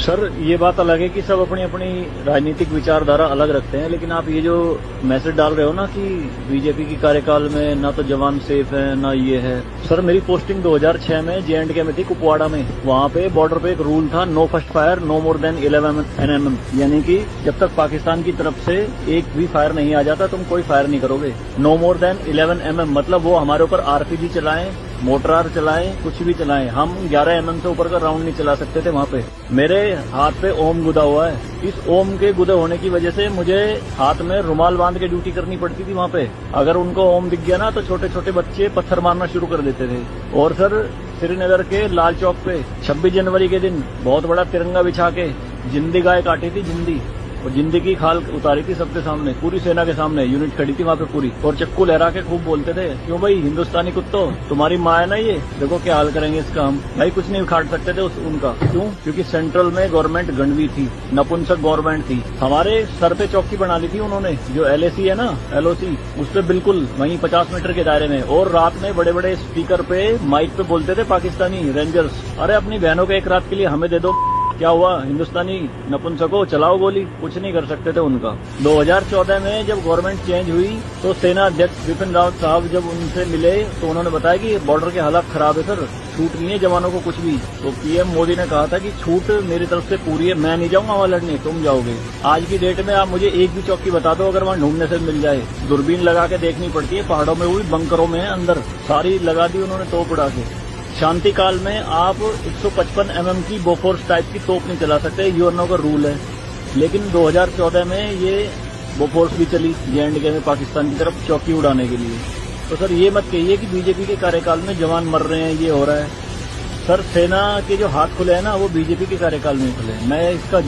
Sir ये बात अलग है कि सब अपनी अपनी राजनीतिक विचारधारा अलग रखते हैं, लेकिन आप ये जो मैसेज डाल रहे हो ना कि बीजेपी की कार्यकाल में ना तो जवान सेफ है ना ये है। सर मेरी पोस्टिंग 2006 में J&K में थी, कुपवाड़ा में। वहाँ पे बॉर्डर पे एक रूल था, no first fire no more than 11 NM, यानी कि जब तक पाकिस्तान की तरफ से एक भी फायर नहीं आ जाता तुम कोई फायर नहीं करोगे। नो मोर देन 11 MM मतलब वो हमारे ऊपर RPG चलाएं, मोटरार चलाएं, कुछ भी चलाएं, हम 11 MM से ऊपर का राउंड नहीं चला सकते थे वहाँ पे। मेरे हाथ पे ओम गुदा हुआ है। इस ओम के गुदे होने की वजह से मुझे हाथ में रुमाल बांध के ड्यूटी करनी पड़ती थी वहाँ पे। अगर उनको ओम दिख गया ना तो छोटे छोटे बच्चे पत्थर मारना शुरू कर देते थे। और सर श्रीनगर के लाल चौक पे 26 जनवरी के दिन बहुत बड़ा तिरंगा बिछा के जिंदी गाय काटी थी, जिंदी, और जिंदी की खाल उतारी थी सबके सामने, पूरी सेना के सामने। यूनिट खड़ी थी वहाँ पे पूरी, और चक्कू लहरा के खूब बोलते थे, क्यों भाई हिंदुस्तानी कुत्तों, तुम्हारी माँ है ना ये, देखो क्या हाल करेंगे इसका हम। भाई कुछ नहीं उखाड़ सकते थे उनका। क्यों? क्योंकि सेंट्रल में गवर्नमेंट गंडवी थी, नपुंसक गवर्नमेंट थी। हमारे सर पे चौकी बना ली थी उन्होंने, जो LAC है ना, LOC, उस पे बिल्कुल वहीं 50 मीटर के दायरे में। और रात में बड़े बड़े स्पीकर पे माइक पे बोलते थे पाकिस्तानी रेंजर्स, अरे अपनी बहनों को एक रात के लिए हमें दे दो। क्या हुआ? हिंदुस्तानी नपुंसको चलाओ गोली, कुछ नहीं कर सकते थे उनका। 2014 में जब गवर्नमेंट चेंज हुई तो सेना अध्यक्ष बिपिन रावत साहब जब उनसे मिले तो उन्होंने बताया कि बॉर्डर के हालात खराब है सर, छूट नहीं है जवानों को कुछ भी। तो PM मोदी ने कहा था कि छूट मेरी तरफ से पूरी है, मैं नहीं जाऊंगा वहां लड़ने, तुम जाओगे। आज की डेट में आप मुझे एक भी चौकी बता दो अगर वहां ढूंढने से मिल जाए। दूरबीन लगा के देखनी पड़ती है, पहाड़ों में हुई, बंकरों में है, अंदर सारी लगा दी उन्होंने तोप उड़ा के। शांति काल में आप 155 MM की बोफोर्स टाइप की तोप नहीं चला सकते, यूएनओ का रूल है। लेकिन 2014 में ये बोफोर्स भी चली J&K में पाकिस्तान की तरफ चौकी उड़ाने के लिए। तो सर ये मत कहिए कि बीजेपी के कार्यकाल में जवान मर रहे हैं, ये हो रहा है। सर सेना के जो हाथ खुले हैं ना वो बीजेपी के कार्यकाल में खुले हैं। मैं इसका